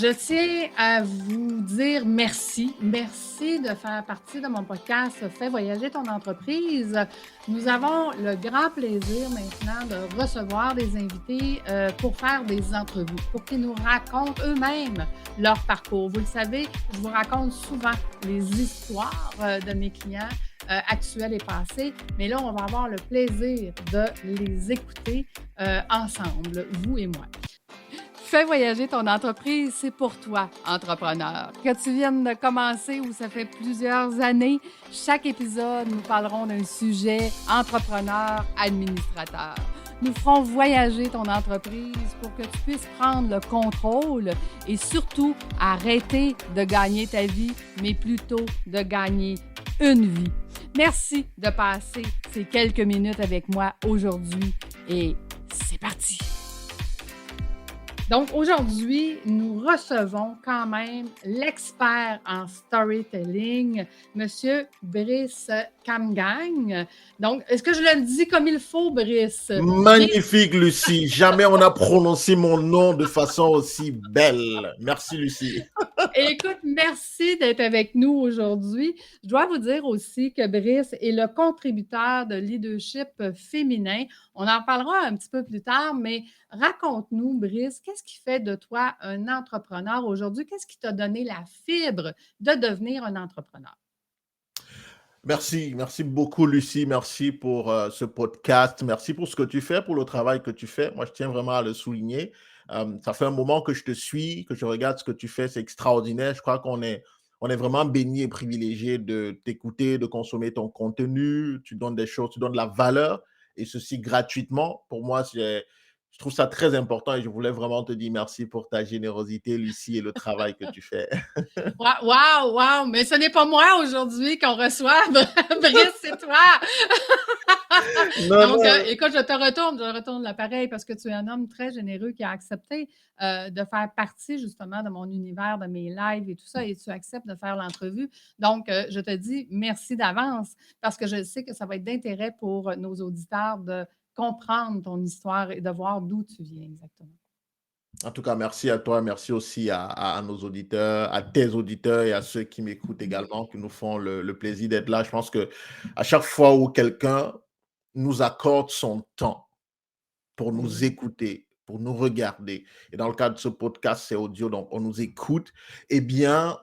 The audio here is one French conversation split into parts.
Je tiens à vous dire merci. Merci de faire partie de mon podcast Fais voyager ton entreprise. Nous avons le grand plaisir maintenant de recevoir des invités pour faire des entrevues, pour qu'ils nous racontent eux-mêmes leur parcours. Vous le savez, je vous raconte souvent les histoires de mes clients actuels et passés, mais là, on va avoir le plaisir de les écouter ensemble, vous et moi. Fais voyager ton entreprise, c'est pour toi, entrepreneur. Que tu viennes de commencer ou ça fait plusieurs années, chaque épisode, nous parlerons d'un sujet entrepreneur, administrateur. Nous ferons voyager ton entreprise pour que tu puisses prendre le contrôle et surtout arrêter de gagner ta vie, mais plutôt de gagner une vie. Merci de passer ces quelques minutes avec moi aujourd'hui et c'est parti! Donc, aujourd'hui, nous recevons quand même l'expert en storytelling, Monsieur Brice Kamgang. Donc, est-ce que je le dis comme il faut, Brice? Magnifique, Lucie. Jamais on a prononcé mon nom de façon aussi belle. Merci, Lucie. Écoute, merci d'être avec nous aujourd'hui. Je dois vous dire aussi que Brice est le contributeur de leadership féminin. On en parlera un petit peu plus tard, mais raconte-nous, Brice, qu'est-ce qui fait de toi un entrepreneur aujourd'hui? Qu'est-ce qui t'a donné la fibre de devenir un entrepreneur? Merci beaucoup, Lucie. Merci pour ce podcast. Merci pour ce que tu fais, pour le travail que tu fais. Moi, je tiens vraiment à le souligner. Ça fait un moment que je te suis, que je regarde ce que tu fais. C'est extraordinaire. Je crois on est vraiment béni et privilégié de t'écouter, de consommer ton contenu. Tu donnes des choses, tu donnes de la valeur et ceci gratuitement. Pour moi, je trouve ça très important et je voulais vraiment te dire merci pour ta générosité, Lucie, et le travail que tu fais. Wow, wow! Mais ce n'est pas moi aujourd'hui qu'on reçoit. Brice, c'est toi! Non, Donc, non. écoute, je retourne l'appareil parce que tu es un homme très généreux qui a accepté de faire partie justement de mon univers, de mes lives et tout ça, et tu acceptes de faire l'entrevue. Donc, je te dis merci d'avance parce que je sais que ça va être d'intérêt pour nos auditeurs de comprendre ton histoire et de voir d'où tu viens exactement. En tout cas, merci à toi, merci aussi à nos auditeurs, à tes auditeurs et à ceux qui m'écoutent également, qui nous font le plaisir d'être là. Je pense que à chaque fois où quelqu'un nous accorde son temps pour nous Oui. écouter, pour nous regarder, et dans le cadre de ce podcast, c'est audio, donc on nous écoute, eh bien,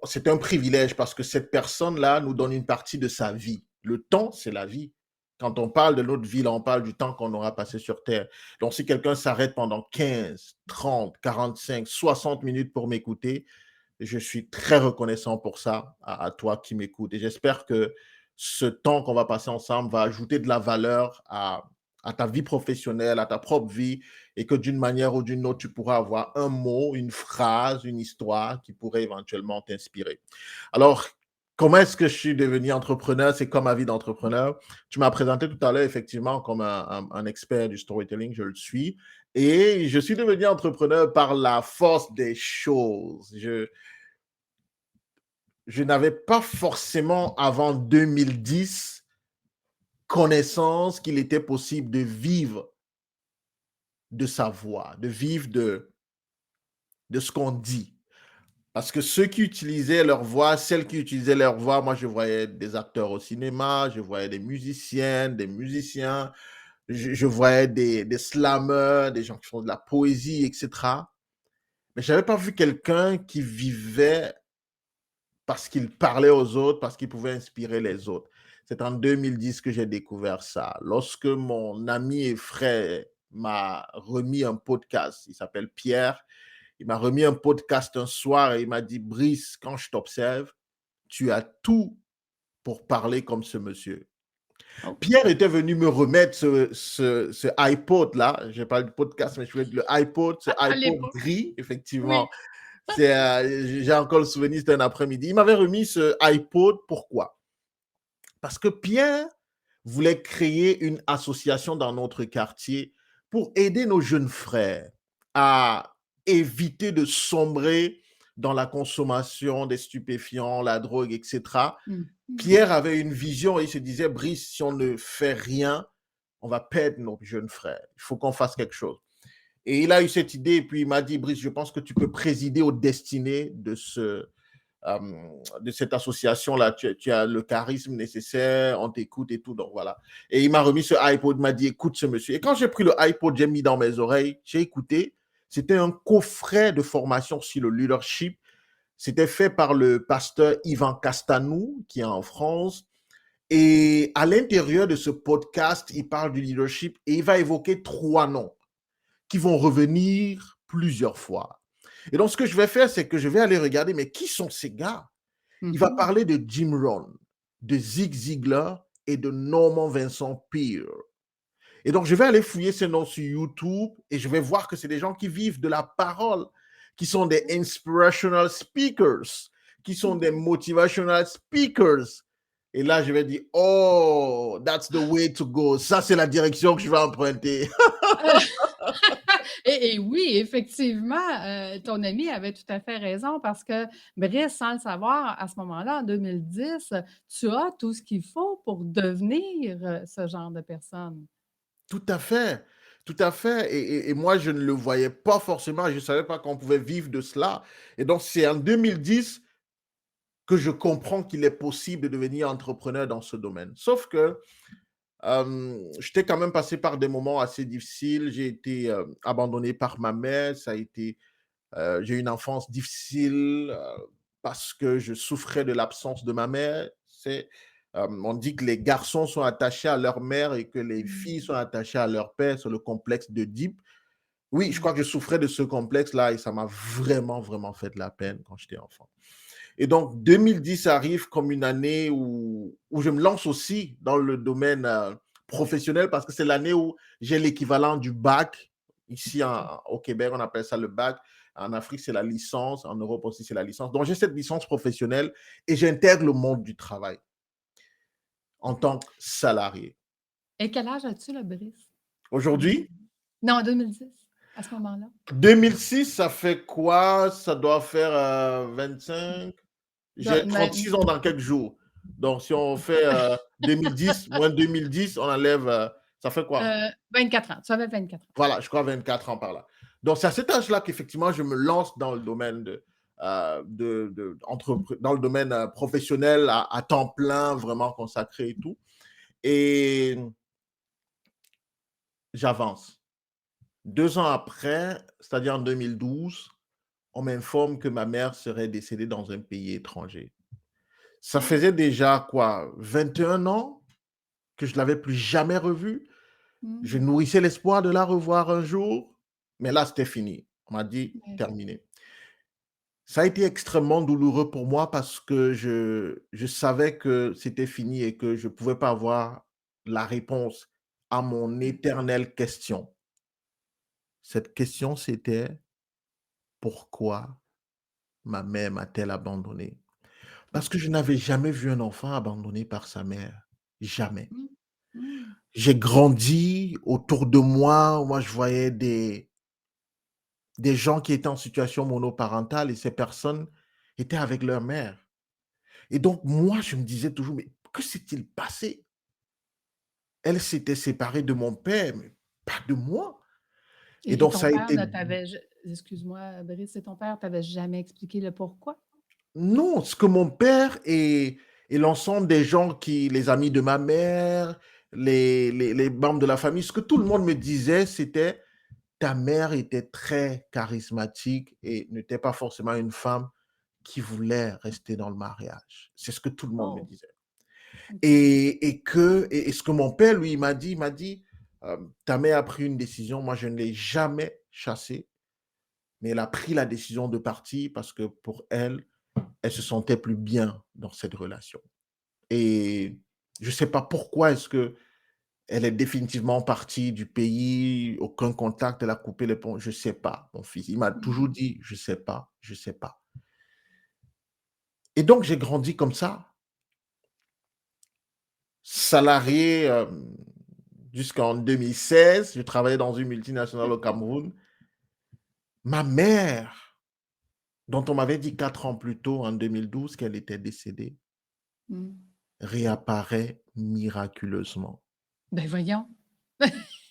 c'est un privilège parce que cette personne-là nous donne une partie de sa vie. Le temps, c'est la vie. Quand on parle de notre vie, là, on parle du temps qu'on aura passé sur Terre. Donc, si quelqu'un s'arrête pendant 15, 30, 45, 60 minutes pour m'écouter, je suis très reconnaissant pour ça, à toi qui m'écoutes. Et j'espère que ce temps qu'on va passer ensemble va ajouter de la valeur à ta vie professionnelle, à ta propre vie, et que d'une manière ou d'une autre, tu pourras avoir un mot, une phrase, une histoire qui pourrait éventuellement t'inspirer. Alors, comment est-ce que je suis devenu entrepreneur? C'est comme ma vie d'entrepreneur. Tu m'as présenté tout à l'heure effectivement comme un expert du storytelling, je le suis. Et je suis devenu entrepreneur par la force des choses. Je n'avais pas forcément avant 2010 connaissance qu'il était possible de vivre de sa voix, de vivre de ce qu'on dit. Parce que ceux qui utilisaient leur voix, celles qui utilisaient leur voix, moi je voyais des acteurs au cinéma, je voyais des musiciennes, des musiciens, je voyais des slammers, des gens qui font de la poésie, etc. Mais je n'avais pas vu quelqu'un qui vivait parce qu'il parlait aux autres, parce qu'il pouvait inspirer les autres. C'est en 2010 que j'ai découvert ça. Lorsque mon ami et frère m'a remis un podcast, il s'appelle Pierre, il m'a remis un podcast un soir et il m'a dit, Brice, quand je t'observe, tu as tout pour parler comme ce monsieur. Oh. Pierre était venu me remettre ce iPod-là, je parle du podcast, mais je voulais dire le iPod, ce À iPod l'époque. gris, Oui. effectivement. J'ai encore le souvenir, c'était un après-midi. Il m'avait remis ce iPod, pourquoi? Parce que Pierre voulait créer une association dans notre quartier pour aider nos jeunes frères à éviter de sombrer dans la consommation des stupéfiants, la drogue, etc. Mm. Pierre avait une vision et il se disait, Brice, si on ne fait rien, on va perdre nos jeunes frères. Il faut qu'on fasse quelque chose. Et il a eu cette idée, et puis il m'a dit, Brice, je pense que tu peux présider aux destinées de cette association-là. Tu as le charisme nécessaire, on t'écoute et tout. Donc voilà. Et il m'a remis ce iPod, il m'a dit, écoute ce monsieur. Et quand j'ai pris le iPod, j'ai mis dans mes oreilles, j'ai écouté. C'était un coffret de formation sur le leadership. C'était fait par le pasteur Ivan Castanou, qui est en France. Et à l'intérieur de ce podcast, il parle du leadership et il va évoquer 3 noms qui vont revenir plusieurs fois. Et donc, ce que je vais faire, c'est que je vais aller regarder, mais qui sont ces gars? Il va parler de Jim Rohn, de Zig Ziglar et de Norman Vincent Peale. Et donc, je vais aller fouiller ces noms sur YouTube et je vais voir que c'est des gens qui vivent de la parole, qui sont des inspirational speakers, qui sont des motivational speakers. Et là, je vais dire, oh, that's the way to go. Ça, c'est la direction que je vais emprunter. Et oui, effectivement, ton ami avait tout à fait raison parce que Brice, sans le savoir, à ce moment-là, en 2010, tu as tout ce qu'il faut pour devenir, ce genre de personne. Tout à fait, tout à fait. Et moi, je ne le voyais pas forcément. Je ne savais pas qu'on pouvait vivre de cela. Et donc, c'est en 2010 que je comprends qu'il est possible de devenir entrepreneur dans ce domaine. Sauf que j'étais quand même passé par des moments assez difficiles. J'ai été abandonné par ma mère. J'ai eu une enfance difficile parce que je souffrais de l'absence de ma mère. On dit que les garçons sont attachés à leur mère et que les filles sont attachées à leur père. C'est le complexe d'Oedipe. Oui, je crois que je souffrais de ce complexe-là et ça m'a vraiment, vraiment fait de la peine quand j'étais enfant. Et donc, 2010 arrive comme une année où je me lance aussi dans le domaine professionnel parce que c'est l'année où j'ai l'équivalent du bac. Ici, au Québec, on appelle ça le bac. En Afrique, c'est la licence. En Europe aussi, c'est la licence. Donc, j'ai cette licence professionnelle et j'intègre le monde du travail en tant que salarié. Et quel âge as-tu, là, Brice? En Aujourd'hui, 2010? Non, en 2010, à ce moment-là? 2006, ça fait quoi? Ça doit faire 25. J'ai Mais 36 ans dans quelques jours. Donc, si on fait 2010, moins 2010, on enlève, ça fait quoi? 24 ans. Tu avais 24 ans. Voilà, je crois 24 ans par là. Donc, c'est à cet âge-là qu'effectivement, je me lance dans le domaine dans le domaine professionnel à temps plein, vraiment consacré et tout. Et j'avance. 2 ans après, c'est-à-dire en 2012, on m'informe que ma mère serait décédée dans un pays étranger. Ça faisait déjà quoi, 21 ans que je ne l'avais plus jamais revue. Je nourrissais l'espoir de la revoir un jour, mais là, c'était fini. On m'a dit Mais terminé. Ça a été extrêmement douloureux pour moi parce que je savais que c'était fini et que je ne pouvais pas avoir la réponse à mon éternelle question. Cette question, c'était pourquoi ma mère m'a-t-elle abandonné? Parce que je n'avais jamais vu un enfant abandonné par sa mère. Jamais. mmh, mmh. J'ai grandi autour de moi, je voyais des gens qui étaient en situation monoparentale et ces personnes étaient avec leur mère. Et donc, moi, je me disais toujours, mais que s'est-il passé? Elle s'était séparée de mon père, mais pas de moi. Et Et donc, ton ça a père été ne t'avait ja excuse-moi, Brice, et ton père t'avait jamais expliqué le pourquoi? non, ce que mon père et l'ensemble des gens les amis de ma mère, les membres de la famille, ce que tout le monde me disait, c'était ta mère était très charismatique et n'était pas forcément une femme qui voulait rester dans le mariage. C'est ce que tout le monde me Oh, disait. OK. Et ce que mon père, lui, il m'a dit, ta mère a pris une décision, moi je ne l'ai jamais chassée, mais elle a pris la décision de partir parce que pour elle, elle se sentait plus bien dans cette relation. Et je ne sais pas pourquoi est-ce que elle est définitivement partie du pays, aucun contact, elle a coupé les ponts. Je ne sais pas, mon fils. Il m'a toujours Mmh. dit, je ne sais pas, je ne sais pas. Et donc, j'ai grandi comme ça, salarié jusqu'en 2016. Je travaillais dans une multinationale au Cameroun. Ma mère, dont on m'avait dit 4 ans plus tôt, en 2012, qu'elle était décédée, Mmh. réapparaît miraculeusement. Ben voyons.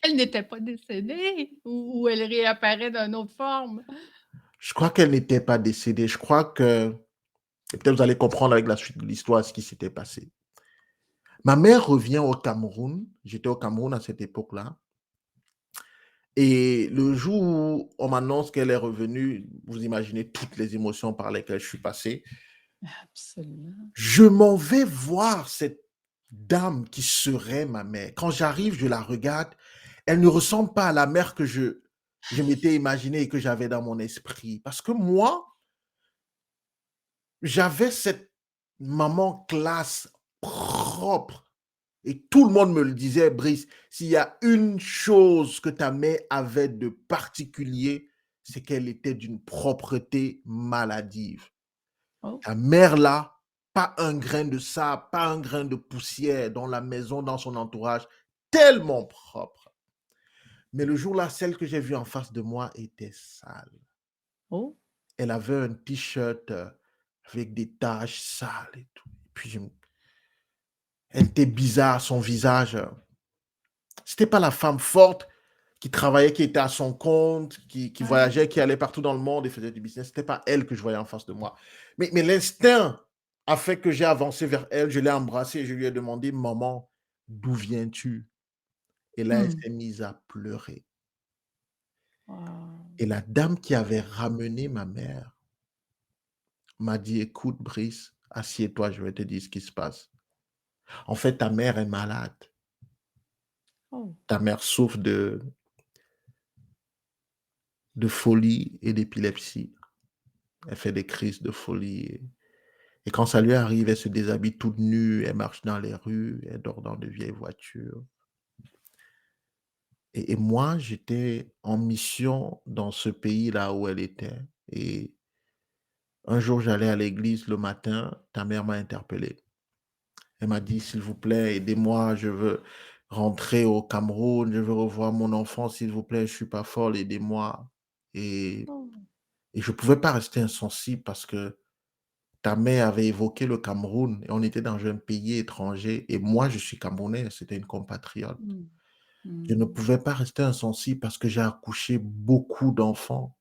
Elle n'était pas décédée ou elle réapparaît d'une autre forme? Je crois qu'elle n'était pas décédée. Je crois que et peut-être vous allez comprendre avec la suite de l'histoire ce qui s'était passé. Ma mère revient au Cameroun. J'étais au Cameroun à cette époque-là. Et le jour où on m'annonce qu'elle est revenue, vous imaginez toutes les émotions par lesquelles je suis passé. Absolument. Je m'en vais voir cette dame qui serait ma mère. Quand j'arrive, je la regarde. Elle ne ressemble pas à la mère que je m'étais imaginée et que j'avais dans mon esprit. Parce que moi, j'avais cette maman classe, propre. Et tout le monde me le disait, Brice, s'il y a une chose que ta mère avait de particulier, c'est qu'elle était d'une propreté maladive. Oh! Ta mère là, pas un grain de sable, pas un grain de poussière dans la maison, dans son entourage, tellement propre. Mais le jour là, celle que j'ai vue en face de moi était sale. Oh! Elle avait un t-shirt avec des taches sales et tout. Puis elle était bizarre, son visage. C'était pas la femme forte qui travaillait, qui était à son compte, qui Ah! voyageait, qui allait partout dans le monde et faisait du business. C'était pas elle que je voyais en face de moi. Mais l'instinct a fait que j'ai avancé vers elle, je l'ai embrassée et je lui ai demandé, maman, d'où viens-tu? Et là, elle Mmh. s'est mise à pleurer. Wow! Et la dame qui avait ramené ma mère m'a dit, écoute, Brice, assieds-toi, je vais te dire ce qui se passe. En fait, ta mère est malade. Oh! Ta mère souffre de folie et d'épilepsie. Elle fait des crises de folie. Et quand ça lui arrive, elle se déshabille toute nue, elle marche dans les rues, elle dort dans de vieilles voitures. Et moi, j'étais en mission dans ce pays-là où elle était. Et un jour, j'allais à l'église le matin, ta mère m'a interpellé. Elle m'a dit, s'il vous plaît, aidez-moi, je veux rentrer au Cameroun, je veux revoir mon enfant, s'il vous plaît, je suis pas folle, aidez-moi. Et, Oh! et je pouvais pas rester insensible parce que ta mère avait évoqué le Cameroun et on était dans un pays étranger et moi, je suis camerounais, c'était une compatriote. Mmh. Je ne Mmh. pouvais pas rester insensible parce que j'ai accouché beaucoup d'enfants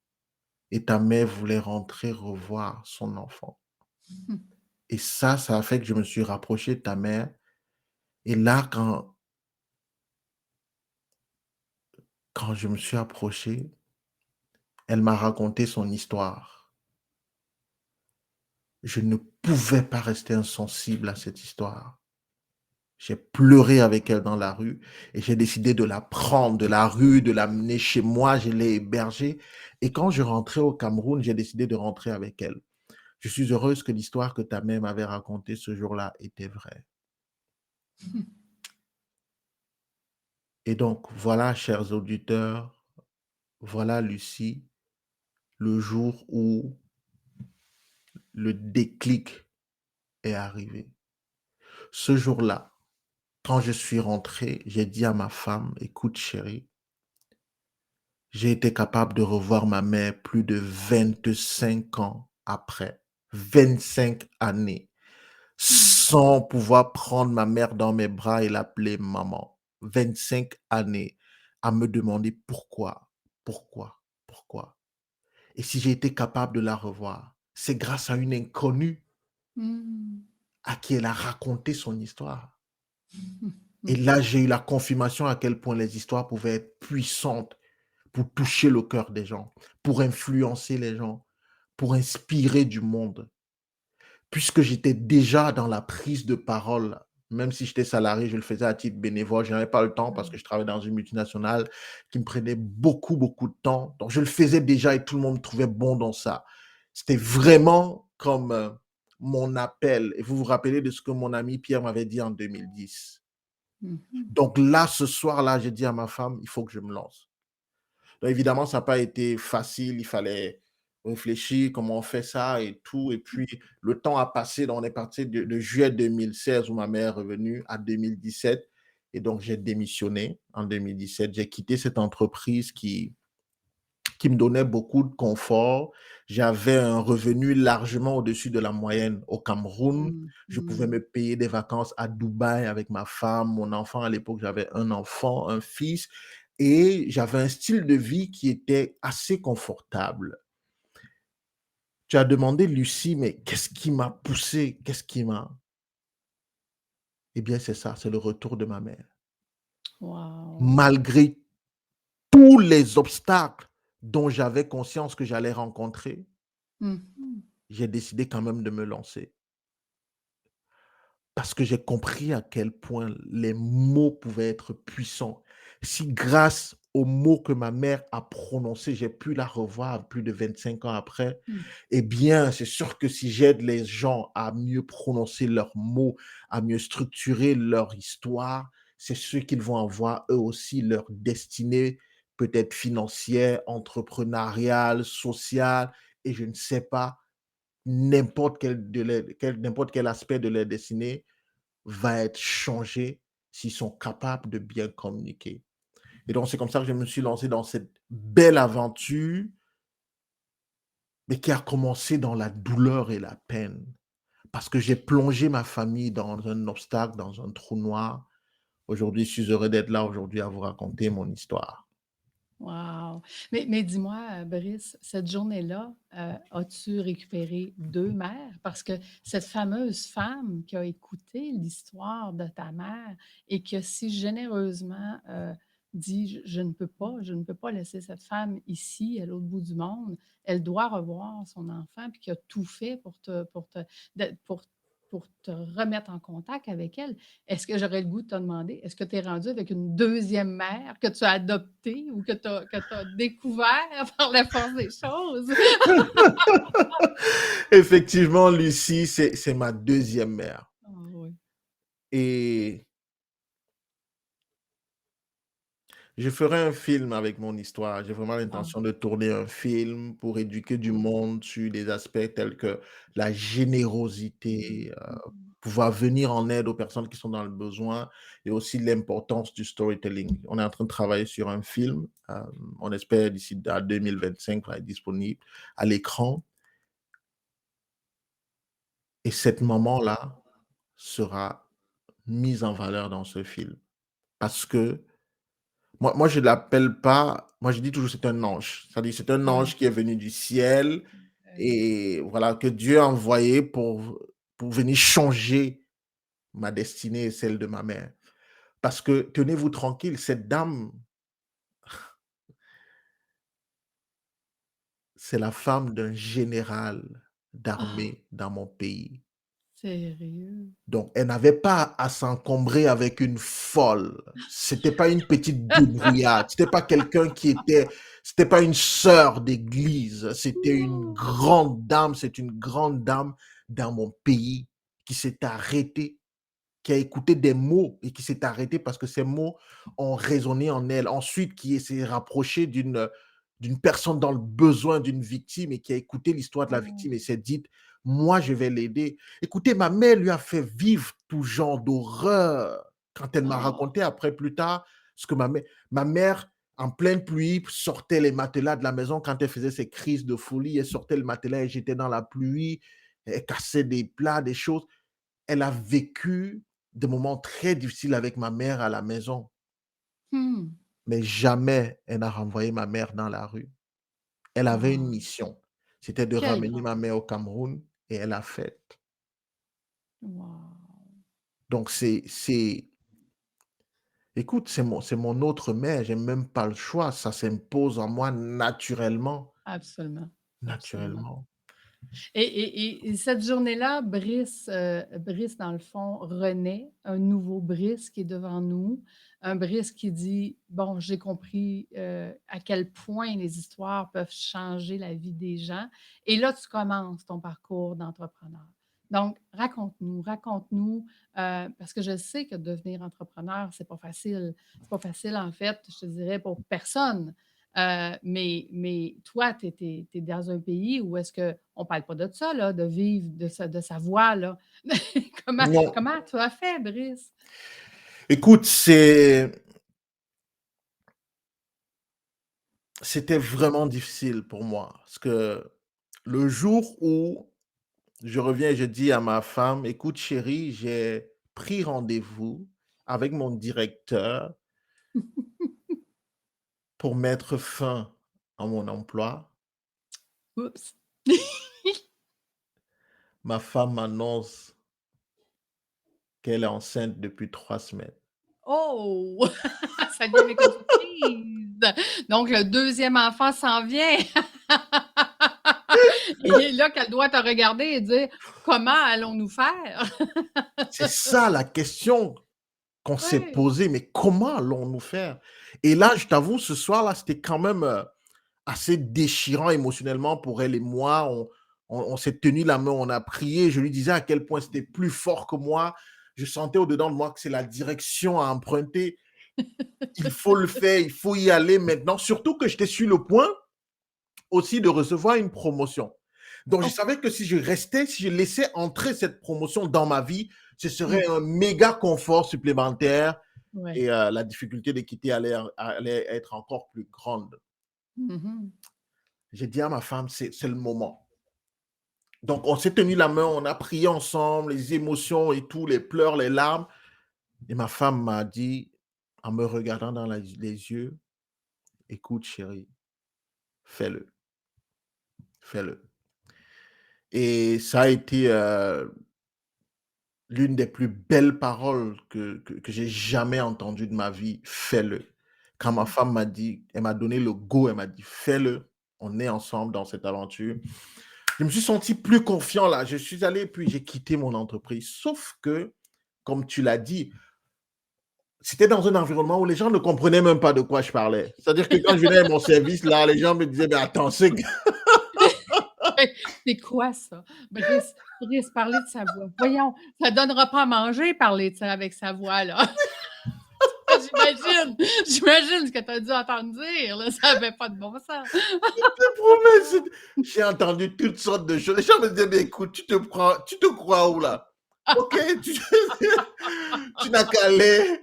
et ta mère voulait rentrer revoir son enfant. Mmh. Et ça a fait que je me suis rapproché de ta mère. Et là, quand je me suis approché, elle m'a raconté son histoire. Je ne pouvais pas rester insensible à cette histoire. J'ai pleuré avec elle dans la rue et j'ai décidé de la prendre de la rue, de l'amener chez moi. Je l'ai hébergée. Et quand je rentrais au Cameroun, j'ai décidé de rentrer avec elle. Je suis heureuse que l'histoire que ta mère m'avait racontée ce jour-là était vraie. Et donc, voilà, chers auditeurs, voilà, Lucie, le jour où le déclic est arrivé. Ce jour-là, quand je suis rentré, j'ai dit à ma femme, écoute chérie, j'ai été capable de revoir ma mère plus de 25 ans après, 25 années, sans pouvoir prendre ma mère dans mes bras et l'appeler maman. 25 années à me demander pourquoi, pourquoi, pourquoi. Et si j'ai été capable de la revoir, c'est grâce à une inconnue Mmh. à qui elle a raconté son histoire. Et Mmh. là, j'ai eu la confirmation à quel point les histoires pouvaient être puissantes pour toucher le cœur des gens, pour influencer les gens, pour inspirer du monde. Puisque j'étais déjà dans la prise de parole, même si j'étais salarié, je le faisais à titre bénévole, je n'avais pas le temps parce que je travaillais dans une multinationale qui me prenait beaucoup, beaucoup de temps. Donc je le faisais déjà et tout le monde me trouvait bon dans ça. C'était vraiment comme mon appel. Et vous vous rappelez de ce que mon ami Pierre m'avait dit en 2010. Mmh mh. Donc là, ce soir-là, j'ai dit à ma femme, il faut que je me lance. Donc évidemment, ça n'a pas été facile, il fallait réfléchir comment on fait ça et tout. Et puis, le temps a passé, donc on est parti de juillet 2016 où ma mère est revenue à 2017. Et donc, j'ai démissionné en 2017. J'ai quitté cette entreprise qui qui me donnait beaucoup de confort. J'avais un revenu largement au-dessus de la moyenne au Cameroun. Mmh. Je pouvais Mmh. me payer des vacances à Dubaï avec ma femme, mon enfant. À l'époque, j'avais un enfant, un fils, et j'avais un style de vie qui était assez confortable. Tu as demandé, Lucie, mais qu'est-ce qui m'a poussé? Qu'est-ce qui m'a... Eh bien, c'est ça, c'est le retour de ma mère. Wow! Malgré tous les obstacles dont j'avais conscience que j'allais rencontrer, Mmh. j'ai décidé quand même de me lancer. Parce que j'ai compris à quel point les mots pouvaient être puissants. Si grâce aux mots que ma mère a prononcés, j'ai pu la revoir plus de 25 ans après, Mmh. eh bien, c'est sûr que si j'aide les gens à mieux prononcer leurs mots, à mieux structurer leur histoire, c'est sûr qu'ils vont avoir eux aussi leur destinée, peut-être financière, entrepreneuriale, sociale, et je ne sais pas, n'importe quel aspect de leur destinée va être changé s'ils sont capables de bien communiquer. Et donc, c'est comme ça que je me suis lancé dans cette belle aventure, mais qui a commencé dans la douleur et la peine. Parce que j'ai plongé ma famille dans un obstacle, dans un trou noir. Aujourd'hui, je suis heureux d'être là aujourd'hui à vous raconter mon histoire. Wow! Mais dis-moi, Brice, cette journée-là, as-tu récupéré 2 mères? Parce que cette fameuse femme qui a écouté l'histoire de ta mère et qui a si généreusement, dit: je ne peux pas laisser cette femme ici, à l'autre bout du monde. Elle doit revoir son enfant», puis qui a tout fait pour te remettre en contact avec elle. Est-ce que j'aurais le goût de te demander, est-ce que tu es rendu avec une deuxième mère que tu as adoptée ou que tu as découvert par la force des choses? Effectivement, Lucie, c'est ma deuxième mère. Ah oui. Et je ferai un film avec mon histoire. J'ai vraiment Wow. l'intention de tourner un film pour éduquer du Mmh. monde sur des aspects tels que la Mmh. générosité, Mmh. pouvoir venir en aide aux personnes qui sont dans le besoin et aussi l'importance du storytelling. On est en train de travailler sur un film. On espère d'ici à 2025 va être disponible à l'écran. Et cette maman-là sera mise en valeur dans ce film. Parce que moi, je l'appelle pas, moi, je dis toujours c'est un ange. C'est-à-dire, c'est un Ah, ange qui est venu du ciel oui. et voilà, que Dieu a envoyé pour venir changer ma destinée et celle de ma mère. Parce que tenez-vous tranquille, cette dame, c'est la femme d'un général Ah! d'armée dans mon pays. Sérieux? Donc, elle n'avait pas à s'encombrer avec une folle. C'était pas une petite débrouillarde. C'était pas une sœur d'église. C'était une Non! grande dame. C'est une grande dame dans mon pays qui s'est arrêtée, qui a écouté des mots et qui s'est arrêtée parce que ces mots ont résonné en elle. Ensuite, qui s'est rapprochée d'une personne dans le besoin, d'une victime, et qui a écouté l'histoire de la Oh! victime et s'est dit, moi, je vais l'aider. Écoutez, ma mère lui a fait vivre tout genre d'horreur quand elle m'a Oh! raconté après plus tard ce que ma mère, en pleine pluie, sortait les matelas de la maison quand elle faisait ses crises de folie. Elle sortait le matelas et j'étais dans la pluie. Elle cassait des plats, des choses. Elle a vécu des moments très difficiles avec ma mère à la maison, Mmh. mais jamais elle n'a renvoyé ma mère dans la rue. Elle avait une Wow! mission, c'était de Quelle ramener ma grande mère au Cameroun et elle l'a faite. wow! Donc écoute, c'est mon autre mère, j'ai même pas le choix, ça s'impose en moi naturellement, Absolument, absolument. naturellement. Et cette journée-là, Brice, dans le fond, renaît, un nouveau Brice qui est devant nous, un Brice qui dit: «Bon, j'ai compris, à quel point les histoires peuvent changer la vie des gens», et là, tu commences ton parcours d'entrepreneur. Donc raconte-nous, parce que je sais que devenir entrepreneur, c'est pas facile. C'est pas facile, en fait, je te dirais, pour personne. Mais toi, tu es dans un pays où est-ce qu'on parle pas de ça là, de vivre de sa voix là. Comment Non, comment tu as fait, Brice? écoute, c'était vraiment difficile pour moi parce que le jour où je reviens et je dis à ma femme: «Écoute chérie, j'ai pris rendez-vous avec mon directeur pour mettre fin à mon emploi». Oups! Ma femme m'annonce qu'elle est enceinte depuis 3 semaines. Oh! Ça vient avec une surprise. Donc le deuxième enfant s'en vient. Et là qu'elle doit te regarder et dire: «Comment allons-nous faire?» C'est ça la question qu'on s'est Oui. posée, mais comment allons-nous faire? Et là, je t'avoue, ce soir-là, c'était quand même, assez déchirant émotionnellement pour elle et moi. On s'est tenu la main, on a prié. Je lui disais à quel point c'était plus fort que moi. Je sentais au-dedans de moi que c'est la direction à emprunter. Il faut le faire, il faut y aller maintenant. Surtout que j'étais sur le point aussi de recevoir une promotion. Donc, je Oh! savais que si je restais, si je laissais entrer cette promotion dans ma vie, ce Mmh. serait un méga confort supplémentaire Ouais. et la difficulté de quitter allait être encore plus grande. Mmh mh. J'ai dit à ma femme, c'est le moment. Donc, on s'est tenu la main, on a prié ensemble, les émotions et tout, les pleurs, les larmes. Et ma femme m'a dit, en me regardant dans les yeux, écoute, chérie, fais-le, fais-le. Et ça a été l'une des plus belles paroles que j'ai jamais entendues de ma vie. Fais-le. Quand ma Mmh. femme m'a dit, elle m'a donné le go, elle m'a dit, fais-le. On est ensemble dans cette aventure. Je me suis senti plus confiant là. Je suis allé, puis j'ai quitté mon entreprise. Sauf que, comme tu l'as dit, c'était dans un environnement où les gens ne comprenaient même pas de quoi je parlais. C'est-à-dire que quand je venais à mon service, là, les gens me disaient, mais attends, C'est quoi ça? Brice, parler de sa voix. Voyons, ça donnera pas à manger parler de ça avec sa voix là. J'imagine ce que tu as dû entendre dire là, ça avait pas de bon sens. te promets, j'ai entendu toutes sortes de choses. Les gens me disaient, mais écoute, tu te crois où là? Ok, tu, tu n'as qu'à aller,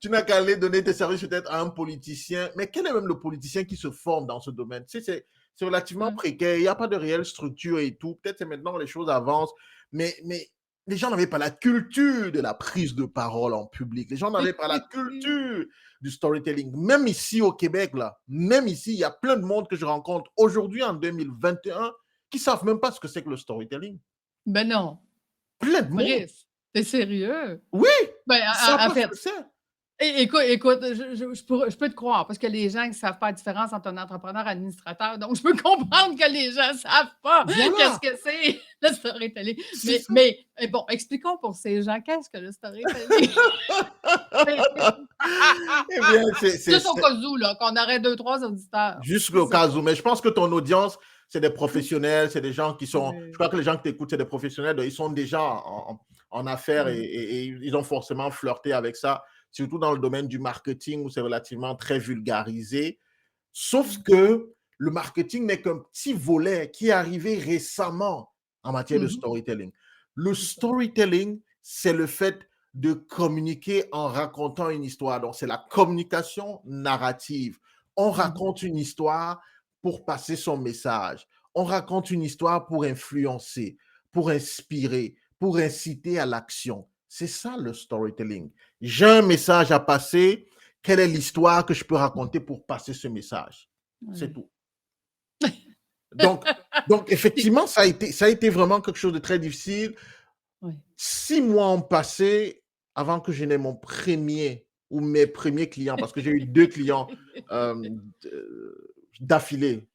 tu n'as qu'à aller donner tes services peut-être à un politicien. Mais quel est même le politicien qui se forme dans ce domaine? Tu sais, c'est relativement Mmh. précaire, il n'y a pas de réelle structure et tout. Peut-être que maintenant les choses avancent, mais les gens n'avaient pas la culture de la prise de parole en public. Les gens n'avaient pas la culture du storytelling. Même ici au Québec, là, même ici, il y a plein de monde que je rencontre aujourd'hui en 2021 qui savent même pas ce que c'est que le storytelling. Ben non, Plein de monde. Brice, tu es sérieux? Oui, Ben, ils savent en pas ce fait, que c'est. écoute, je peux te croire parce que les gens qui savent pas la différence entre un entrepreneur et un administrateur, donc je peux comprendre que les gens savent pas qu'est-ce Voilà, que c'est le storytelling. c'est ça. Bon, expliquons pour ces gens, qu'est-ce que le storytelling? Eh bien, Juste au cas où, là, qu'on aurait 2 3 auditeurs. jusqu'au C'est cas ça. où. Mais je pense que ton audience, c'est des professionnels, c'est des gens qui sont. Je Oui. crois que les gens qui t'écoutent, c'est des professionnels. Donc ils sont déjà en affaires Mmh. et ils ont forcément flirté avec ça, surtout dans le domaine du marketing où c'est relativement très vulgarisé. Sauf Mmh. que le marketing n'est qu'un petit volet qui est arrivé récemment en matière de Mmh mh. storytelling. Le C'est ça. storytelling, c'est le fait de communiquer en racontant une histoire. Donc, c'est la communication narrative. On Mmh mh. raconte une histoire pour passer son message. On raconte une histoire pour influencer, pour inspirer, pour inciter à l'action. C'est ça le storytelling. J'ai un message à passer, quelle est l'histoire que je peux raconter pour passer ce message? C'est Ouais. tout. Donc, donc C'est effectivement, ça a été vraiment quelque chose de très difficile. ouais. 6 mois ont passé avant que je n'ai mon premier ou mes premiers clients, parce que j'ai eu 2 clients, d'affilée,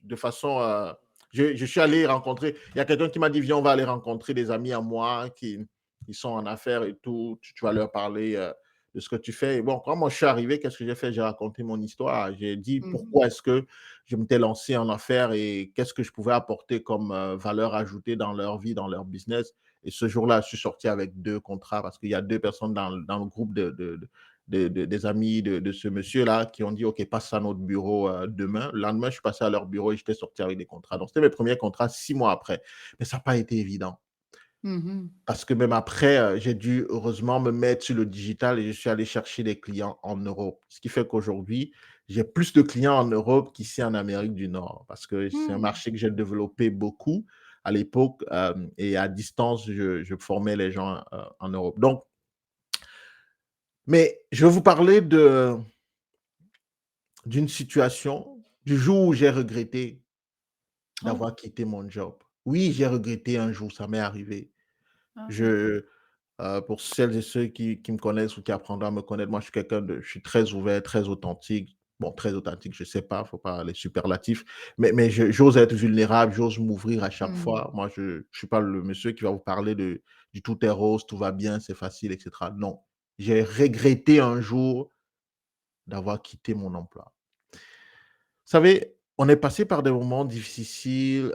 de façon, je suis allé rencontrer il y a quelqu'un qui m'a dit: «Viens, on va aller rencontrer des amis à moi qui sont en affaires et tout, tu vas leur parler, de ce que tu fais». Et bon, quand moi je suis arrivé, qu'est-ce que j'ai fait? J'ai raconté mon histoire. J'ai dit Mmh mh. pourquoi est-ce que je m'étais lancé en affaires et qu'est-ce que je pouvais apporter comme, valeur ajoutée dans leur vie, dans leur business. Et ce jour-là, je suis sorti avec 2 contrats parce qu'il y a 2 personnes dans le groupe des amis de ce monsieur-là qui ont dit: «OK, passe à notre bureau, demain». Le lendemain, je suis passé à leur bureau et j'étais sorti avec des contrats. Donc, c'était mes premiers contrats 6 mois après. Mais ça n'a pas été évident Mmh mh. parce que même après, j'ai dû heureusement me mettre sur le digital et je suis allé chercher des clients en Europe. Ce qui fait qu'aujourd'hui, j'ai plus de clients en Europe qu'ici en Amérique du Nord parce que c'est un Hmm. marché que j'ai développé beaucoup à l'époque et à distance, je formais les gens en Europe. Donc, mais je vais vous parler d'une situation du jour où j'ai regretté Oh, d'avoir quitté mon job. Oui, j'ai regretté un jour, ça m'est arrivé. ah, Je, pour celles et ceux qui me connaissent ou qui apprendront à me connaître, moi, je suis très ouvert, très authentique. Bon, très authentique, je sais pas, faut pas les superlatifs, mais j'ose être vulnérable, j'ose m'ouvrir à chaque hmm. fois. Moi, je suis pas le monsieur qui va vous parler du tout est rose, tout va bien, c'est facile, et cetera. Non, j'ai regretté un jour d'avoir quitté mon emploi. Vous savez, on est passé par des moments difficiles,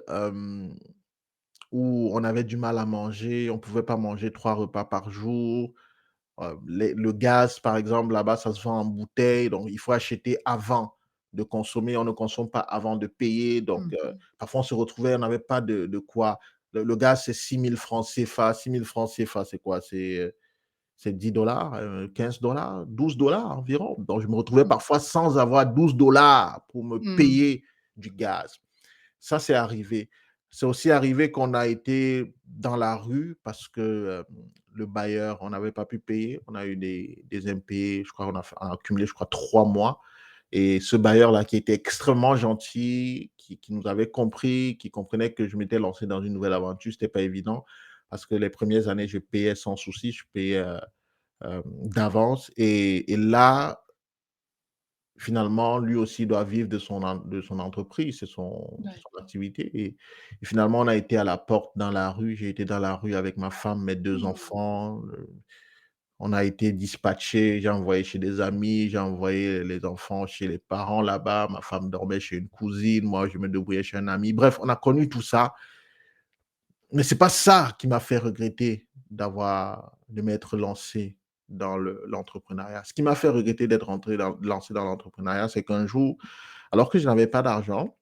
où on avait du mal à manger, on pouvait pas manger 3 repas par jour. Le gaz, par exemple, là-bas, ça se vend en bouteille, donc il faut acheter avant de consommer. On ne consomme pas avant de payer. Donc, Mhm. parfois, on se retrouvait, on n'avait pas de quoi. Le gaz, c'est 6 000 francs CFA. 6 000 francs CFA, c'est quoi? C'est 10 dollars, 15 dollars, 12 dollars environ. Donc, je me retrouvais parfois sans avoir 12 dollars pour me Hmm. payer du gaz. Ça, c'est arrivé. C'est aussi arrivé qu'on a été dans la rue parce que le bailleur, on n'avait pas pu payer. On a eu des impayés, je crois on a accumulé, je crois, 3 mois. Et ce bailleur-là, qui était extrêmement gentil, qui nous avait compris, qui comprenait que je m'étais lancé dans une nouvelle aventure, ce n'était pas évident parce que les premières années, je payais sans souci, je payais d'avance. Et là, finalement, lui aussi doit vivre de son entreprise, c'est Ouais. son activité et finalement, on a été à la porte dans la rue. J'ai été dans la rue avec ma femme, mes 2 Hmm. enfants, on a été dispatchés, j'ai envoyé chez des amis, j'ai envoyé les enfants chez les parents là-bas, ma femme dormait chez une cousine, moi je me débrouillais chez un ami. Bref, on a connu tout ça, mais c'est pas ça qui m'a fait regretter de m'être lancé dans l'entrepreneuriat. Ce qui m'a fait regretter d'être lancé dans l'entrepreneuriat, c'est qu'un jour, alors que je n'avais pas d'argent,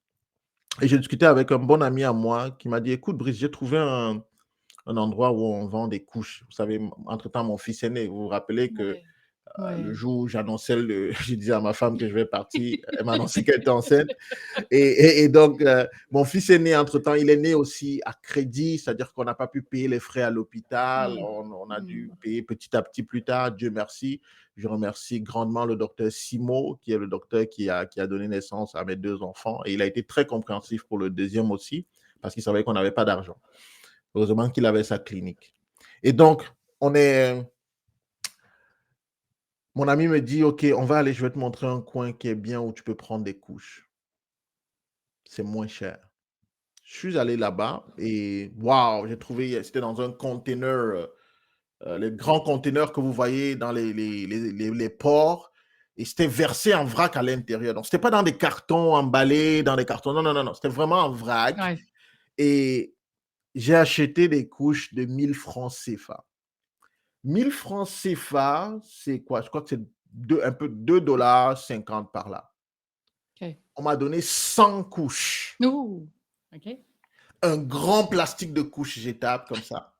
et j'ai discuté avec un bon ami à moi qui m'a dit: «Écoute Brice, j'ai trouvé un endroit où on vend des couches». Vous savez, entre-temps, mon fils est né. Vous vous rappelez que Ouais. le Ouais. jour où j'annonçais je disais à ma femme que je vais partir, elle m'a annoncé qu'elle était enceinte. Et donc, mon fils est né entre-temps. Il est né aussi à crédit, c'est-à-dire qu'on n'a pas pu payer les frais à l'hôpital. Hmm. On a dû Hmm. payer petit à petit plus tard. Dieu merci. Je remercie grandement le docteur Simo, qui est le docteur qui a donné naissance à mes 2 enfants. Et il a été très compréhensif pour le deuxième aussi, parce qu'il savait qu'on n'avait pas d'argent. Heureusement qu'il avait sa clinique. Et donc, on est, mon ami me dit, OK, on va aller, je vais te montrer un coin qui est bien où tu peux prendre des couches. C'est moins cher. Je suis allé là-bas et waouh, j'ai trouvé, c'était dans un container, les grands containers que vous voyez dans les ports, et c'était versé en vrac à l'intérieur. Donc, c'était pas dans des cartons emballés, dans des cartons. Non, non, non, non. C'était vraiment en vrac. Ouais. Et j'ai acheté des couches de 1 000 francs CFA. 1 000 francs CFA, c'est quoi? Je crois que c'est un peu 2,50 $ par là. OK. On m'a donné 100 couches. Ouh. OK. Un grand plastique de couches jetables comme ça.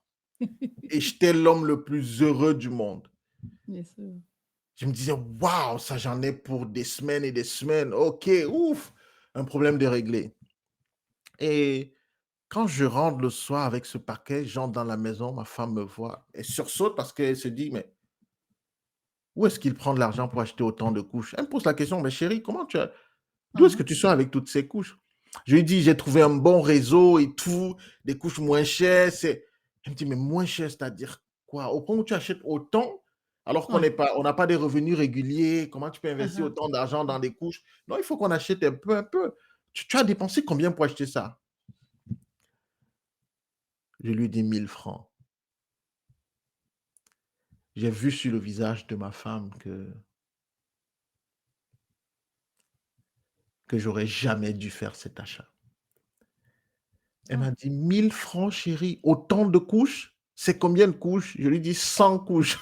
Et j'étais l'homme le plus heureux du monde. Bien sûr. Je me disais, waouh, ça j'en ai pour des semaines et des semaines. OK, ouf, un problème de réglé. Et quand je rentre le soir avec ce paquet, j'entre dans la maison, ma femme me voit et sursaute parce qu'elle se dit, mais où est-ce qu'il prend de l'argent pour acheter autant de couches? Elle me pose la question, mais chérie, d'où est-ce que Mhm. tu sors avec toutes ces couches? Je lui dis, j'ai trouvé un bon réseau et tout, des couches moins chères. Elle me dit, mais moins cher, c'est-à-dire quoi? Au point où tu achètes autant, alors Ouais. on n'a pas des revenus réguliers, comment tu peux investir Uh-huh. autant d'argent dans des couches? Non, il faut qu'on achète un peu, un peu. Tu as dépensé combien pour acheter ça? Je lui dis 1 000 francs. J'ai vu sur le visage de ma femme que j'aurais jamais dû faire cet achat. Elle Ah. m'a dit 1 000 francs, chérie, autant de couches? C'est combien de couches? Je lui dis 100 couches.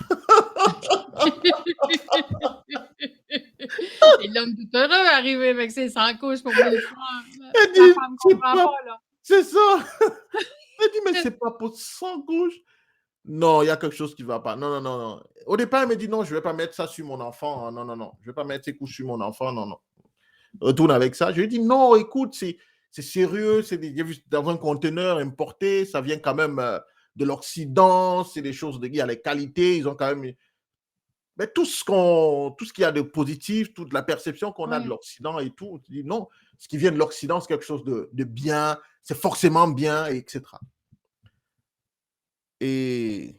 Et l'homme tout heureux arrivé avec ses 100 couches pour 1 000 francs. Elle La dit, femme c'est comprend pas, pas, là. c'est ça. Elle dit, mais c'est pas pour 100 couches. Non, il y a quelque chose qui va pas. Non, non, non, non. Au départ, elle me dit, non, je vais pas mettre ça sur mon enfant. Non, non, non. Je vais pas mettre ces couches sur mon enfant. Non, non. retourne avec ça. Je lui ai dit, non, écoute, c'est sérieux, j'ai vu dans un conteneur importé, ça vient quand même de l'Occident, c'est des choses, il y a les qualités, ils ont quand même mais tout ce qu'il y a de positif, toute la perception qu'on a de Oui. l'Occident et tout, tu dis non, ce qui vient de l'Occident, c'est quelque chose de bien, c'est forcément bien, etc. Et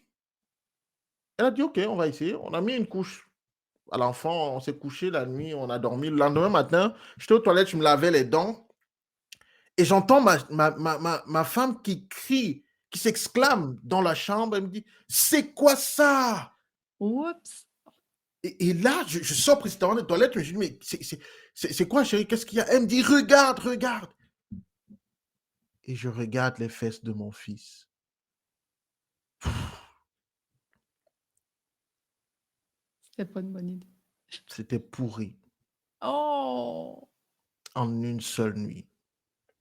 elle a dit, OK, on va essayer. On a mis une couche à l'enfant, on s'est couché la nuit, on a dormi. Le lendemain matin, j'étais aux toilettes, je me lavais les dents et j'entends ma femme qui crie, qui s'exclame dans la chambre. Elle me dit, c'est quoi ça? Oups! Et là, je sors précisément des toilettes, je me dis, mais c'est quoi, chérie? Qu'est-ce qu'il y a? Elle me dit, regarde, regarde. Et je regarde les fesses de mon fils. C'était pas une bonne idée. C'était pourri Oh! en une seule nuit.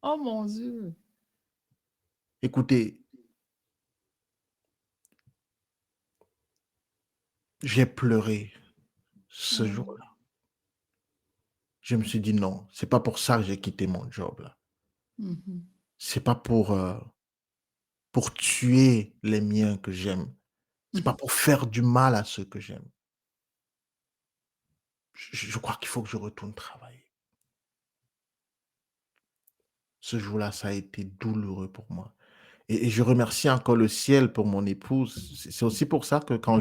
Oh mon Dieu! Écoutez, j'ai pleuré ce Mmh. jour-là. Je me suis dit, non, c'est pas pour ça que j'ai quitté mon job là. Mmh mh. C'est pas pour tuer les miens que j'aime. C'est pas pour faire du mal à ceux que j'aime. Je crois qu'il faut que je retourne travailler. Ce jour-là, ça a été douloureux pour moi. Et je remercie encore le ciel pour mon épouse. C'est aussi pour ça que quand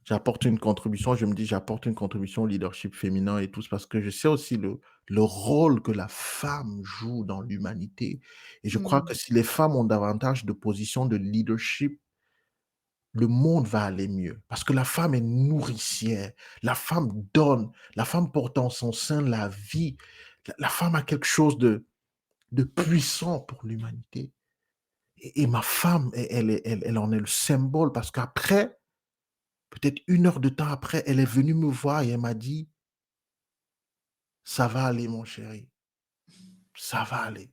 j'apporte une contribution, je me dis: «J'apporte une contribution au leadership féminin et tout», c'est parce que je sais aussi le rôle que la femme joue dans l'humanité et je crois Mmh. que si les femmes ont davantage de positions de leadership, le monde va aller mieux. Parce que la femme est nourricière, la femme donne, la femme porte en son sein la vie. La femme a quelque chose de puissant pour l'humanité. Et ma femme, elle en est le symbole parce qu'après, peut-être 1 heure de temps après, elle est venue me voir et elle m'a dit: «Ça va aller mon chéri, ça va aller»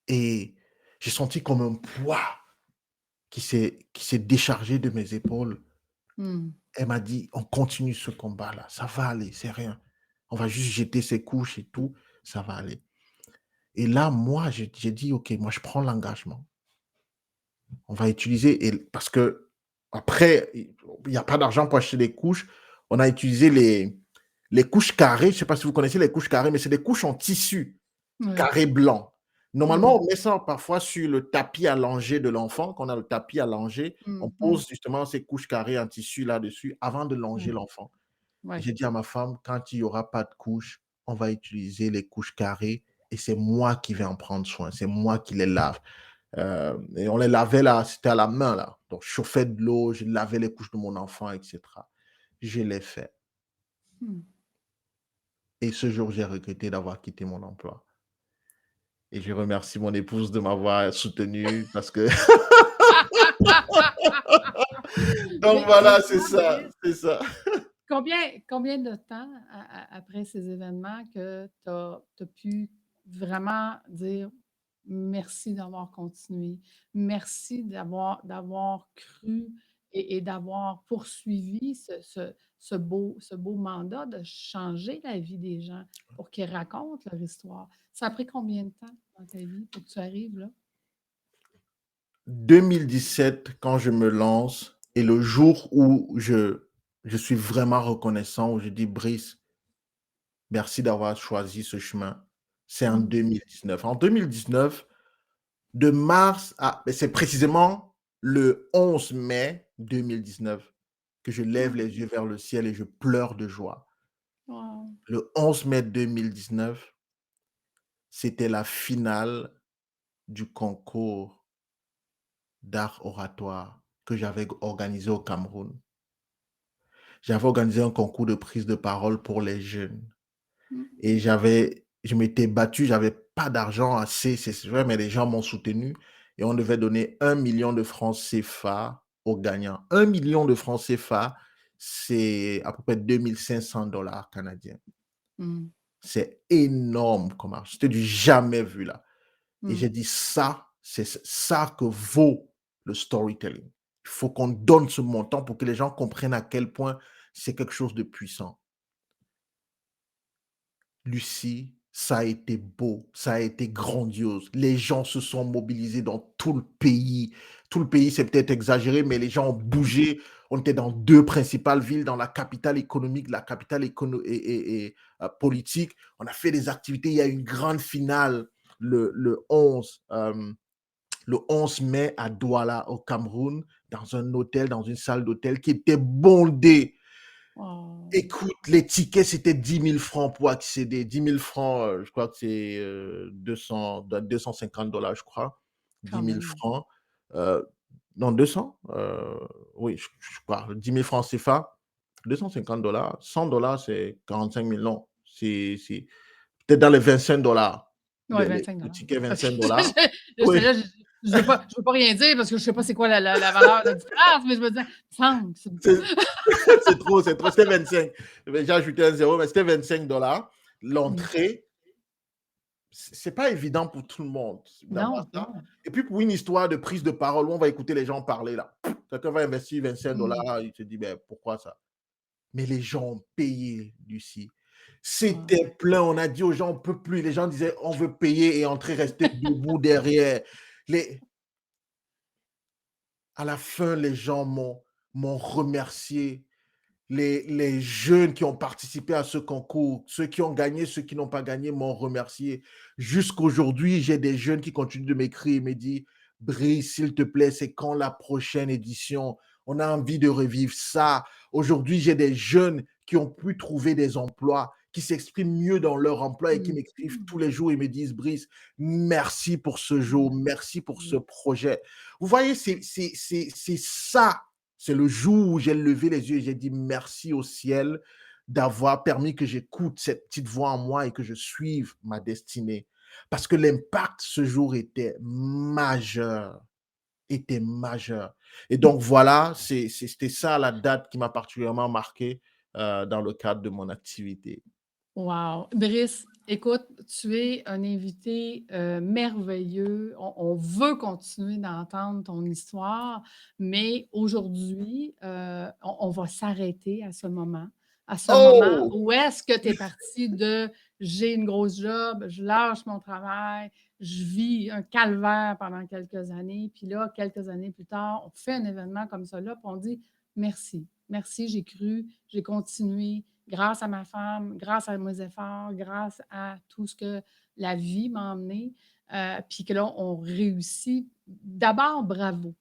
et j'ai senti comme un poids qui s'est déchargé de mes épaules. Mmh. Elle m'a dit: «On continue ce combat-là, ça va aller, c'est rien. On va juste jeter ces couches et tout, ça va aller» et là, moi, j'ai dit: «OK, moi je prends l'engagement. On va utiliser» et parce qu'après, il y a pas d'argent pour acheter des couches. On a utilisé les couches carrées. Je ne sais pas si vous connaissez les couches carrées, mais c'est des couches en tissu Oui. carré blanc. Normalement, Mmh. on met ça parfois sur le tapis allongé de l'enfant. Quand on a le tapis allongé, on Mmh mh. pose justement ces couches carrées en tissu là-dessus avant de longer Mmh. l'enfant. Ouais. J'ai dit à ma femme: «Quand il y aura pas de couches, on va utiliser les couches carrées et c'est moi qui vais en prendre soin. C'est moi qui les lave». Et on les lavait là, c'était à la main là. Donc je chauffais de l'eau, je lavais les couches de mon enfant et cetera. Je l'ai fait Mmh. et ce jour, j'ai regretté d'avoir quitté mon emploi et je remercie mon épouse de m'avoir soutenu parce que donc Mais voilà, c'est toi, ça, Brice, c'est ça. combien de temps après ces événements que tu as pu vraiment dire: «Merci d'avoir continué. Merci d'avoir cru et d'avoir poursuivi ce beau mandat de changer la vie des gens pour qu'ils racontent leur histoire». Ça a pris combien de temps dans ta vie pour que tu arrives là? 2017, quand je me lance et le jour où je suis vraiment reconnaissant, où je dis: «Brice, merci d'avoir choisi ce chemin», c'est en Mmh. 2019. En 2019, de mars à beh, c'est précisément le 11 mai 2019 que je lève les yeux vers le ciel et je pleure de joie. Wow! Le 11 mai 2019, c'était la finale du concours d'art oratoire que j'avais organisé au Cameroun. J'avais organisé un concours de prise de parole pour les jeunes Mmh. et je m'étais battu, j'avais pas d'argent assez, c'est vrai, mais les gens m'ont soutenu et on devait donner 1 million de francs CFA aux gagnants. 1 million de francs CFA, c'est à peu près 2 500 $ canadiens. Mmh. C'est énorme comme argent. C'était du jamais vu là. Et Mmh. j'ai dit ça, c'est ça que vaut le storytelling. Il faut qu'on donne ce montant pour que les gens comprennent à quel point c'est quelque chose de puissant. Lucie, ça a été beau, ça a été grandiose. Les gens se sont mobilisés dans tout le pays. Tout le pays, c'est peut-être exagéré, mais les gens ont bougé. On était dans 2 principales villes, dans la capitale économique, la capitale politique. On a fait des activités. Il y a eu une grande finale le 11, le 11 mai à Douala, au Cameroun, dans un hôtel, dans une salle d'hôtel qui était bondée. Oh, Écoute, les tickets, c'était 10 000 francs pour accéder. 10 000 francs, je crois que c'est 250 $, je crois. quand 10 000 francs. Euh, non, 200. Oui, je crois. 10 000 francs CFA, 250 $. 100 $, c'est 45 000. Non, c'est peut-être dans les 25 $. ouais, Le 25 $. ticket, OK. 25 $. J'étais Oui, là, je veux pas rien dire parce que je sais pas c'est quoi la valeur de différence, mais je me disais, il me semble que c'est beaucoup. c'est c'est trop, c'est trop. C'était 25. J'ai ajouté un zéro, mais c'était 25 $. Mmh. L'entrée, c'est pas évident pour tout le monde d'avoir Non, ça. non. Et puis pour une histoire de prise de parole, où on va écouter les gens parler là. Quelqu'un va investir 25 Mmh. $, il se dit, ben pourquoi ça? Mais les gens ont payé, Lucie. Wow. C'était plein. On a dit aux gens, on peut plus. Les gens disaient, on veut payer et entrer, rester debout derrière. Les... À la fin, les gens m'ont remercié. Les jeunes qui ont participé à ce concours, ceux qui ont gagné, ceux qui n'ont pas gagné, m'ont remercié. Jusqu'aujourd'hui, j'ai des jeunes qui continuent de m'écrire et me disent, Brice, s'il te plaît, c'est quand la prochaine édition? On a envie de revivre ça. Aujourd'hui, j'ai des jeunes qui ont pu trouver des emplois, qui s'expriment mieux dans leur emploi et qui Mmh. m'écrivent tous les jours et me disent, Brice, merci pour ce jour, merci pour ce Mmh. projet. Vous voyez, c'est ça. C'est le jour où j'ai levé les yeux et j'ai dit merci au ciel d'avoir permis que j'écoute cette petite voix en moi et que je suive ma destinée. Parce que l'impact ce jour était majeur, était majeur. Et donc voilà, c'était ça la date qui m'a particulièrement marqué dans le cadre de mon activité. Wow! Brice, écoute, tu es un invité merveilleux. On veut continuer d'entendre ton histoire, mais aujourd'hui, on va s'arrêter à ce moment. À ce moment Oh! où est-ce que tu es parti de j'ai une grosse job, je lâche mon travail, je vis un calvaire pendant quelques années, puis là, quelques années plus tard, on fait un événement comme ça là, puis on dit merci. Merci, j'ai cru, j'ai continué, grâce à ma femme, grâce à mes efforts, grâce à tout ce que la vie m'a emmené, puis que là, on réussit. D'abord, bravo.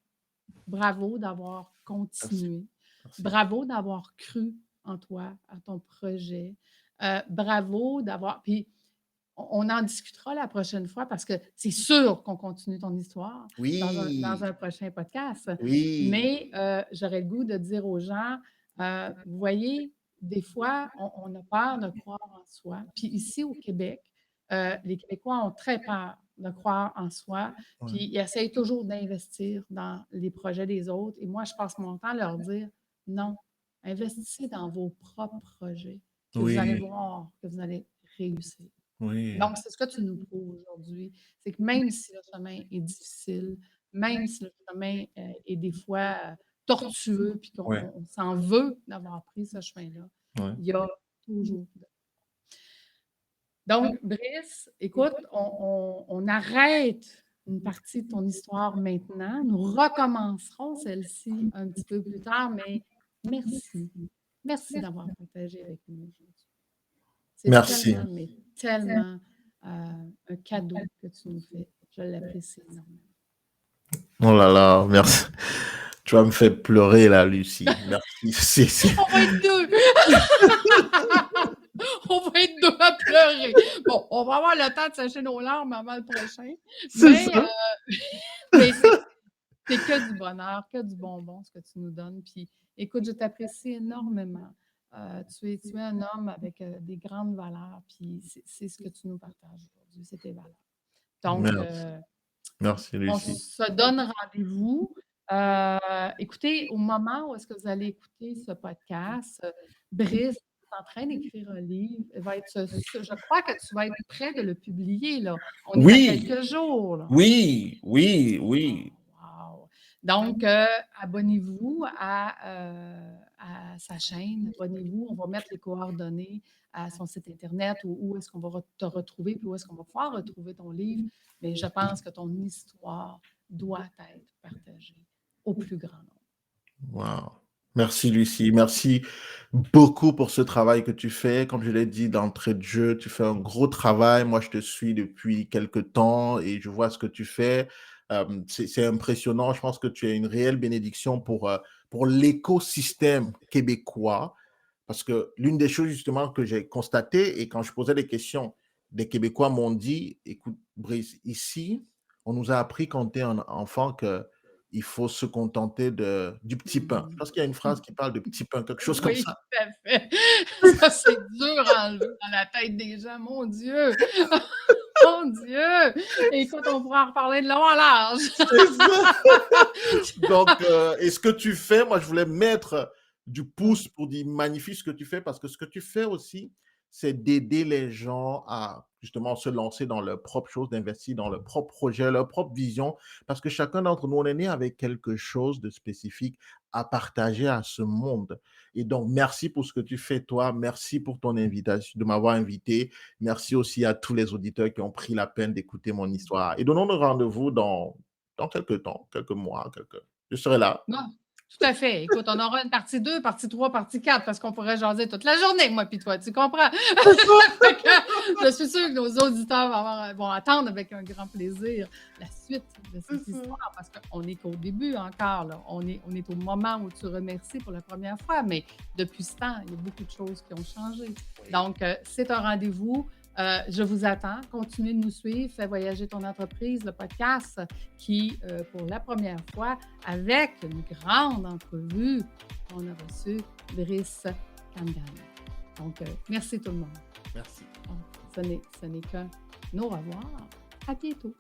Bravo d'avoir Merci, continué. merci. Bravo d'avoir cru en toi, à ton projet. Bravo d'avoir. Puis, on en discutera la prochaine fois parce que c'est sûr qu'on continue ton histoire dans Oui, un prochain podcast. oui, Mais j'aurais le goût de dire aux gens, vous voyez, des fois, on a peur de croire en soi. Puis ici au Québec, les Québécois ont très peur de croire en soi, puis ouais. ils essayent toujours d'investir dans les projets des autres. Et moi, je passe mon temps à leur dire, non, investissez dans vos propres projets, puis vous allez Oui, voir que vous allez réussir. oui, Donc, c'est ce que tu nous prouves aujourd'hui. C'est que même si le chemin est difficile, même si le chemin est des fois tortueux, puis qu'on ouais, on s'en veut d'avoir pris ce chemin-là, ouais. il y a toujours. Donc, Brice, écoute, on arrête une partie de ton histoire maintenant. Nous recommencerons celle-ci un petit peu plus tard, mais merci. Merci d'avoir partagé avec nous aujourd'hui. C'est Merci. tellement, mais tellement un cadeau que tu nous fais. Je l'apprécie énormément. Oh là là, merci. Tu vas me faire pleurer là, Lucie. Merci. On va être deux! On va être deux à pleurer. Bon, on va avoir le temps de sécher nos larmes avant le prochain. c'est Mais, ça. mais c'est que du bonheur, que du bonbon, ce que tu nous donnes. Puis, écoute, je t'apprécie énormément. Tu es un homme avec des grandes valeurs, puis c'est ce que tu nous partages aujourd'hui, c'est tes valeurs. Donc, Merci. Merci, on Lucie. se donne rendez-vous. Écoutez, au moment où est-ce que vous allez écouter ce podcast, Brice est en train d'écrire un livre. Il va être, je crois que tu vas être prêt de le publier, là. On est à Oui, quelques jours, là. oui, oui, Wow, oui. wow. Donc, abonnez-vous à sa chaîne. Abonnez-vous. On va mettre les coordonnées à son site Internet où est-ce qu'on va te retrouver, puis où est-ce qu'on va pouvoir retrouver ton livre. Mais je pense que ton histoire doit être partagée au plus grand nombre. Wow. Merci Lucie, merci beaucoup pour ce travail que tu fais. Comme je l'ai dit d'entrée de jeu, tu fais un gros travail. Moi, je te suis depuis quelque temps et je vois ce que tu fais. C'est impressionnant. Je pense que tu es une réelle bénédiction pour l'écosystème québécois. Parce que l'une des choses justement que j'ai constatées et quand je posais des questions, des Québécois m'ont dit, écoute, Brice, ici, on nous a appris quand tu es un enfant que il faut se contenter du petit pain. Je pense qu'il y a une phrase qui parle de petit pain, quelque chose comme Oui, ça. tout à fait. Ça, c'est dur à enlever dans la tête des gens, mon Dieu! Mon Dieu! Écoute, on pourra en reparler de long en large. C'est ça. Donc, et ce que tu fais, moi, je voulais mettre du pouce pour dire magnifique ce que tu fais, parce que ce que tu fais aussi, c'est d'aider les gens à justement se lancer dans leur propre chose, d'investir dans leur propre projet, leur propre vision, parce que chacun d'entre nous, on est né avec quelque chose de spécifique à partager à ce monde. Et donc, merci pour ce que tu fais, toi. Merci pour ton invitation, de m'avoir invité. Merci aussi à tous les auditeurs qui ont pris la peine d'écouter mon histoire. Et donnons-nous rendez-vous dans quelques temps, quelques mois, je serai là. Non, tout à fait. Écoute, on aura une partie 2, partie 3, partie 4, parce qu'on pourrait jaser toute la journée, moi puis toi, tu comprends? Fait que je suis sûre que nos auditeurs vont attendre avec un grand plaisir la suite de cette histoire, parce qu'on n'est qu'au début encore. Là. On est au moment où tu remercies pour la première fois, mais depuis ce temps, il y a beaucoup de choses qui ont changé. Donc, c'est un rendez-vous. Je vous attends. Continuez de nous suivre. Fais voyager ton entreprise, le podcast qui, pour la première fois, avec une grande entrevue, on a reçu Brice Kamgan. Donc, merci tout le monde. Merci. Ce n'est qu'un au revoir. À bientôt.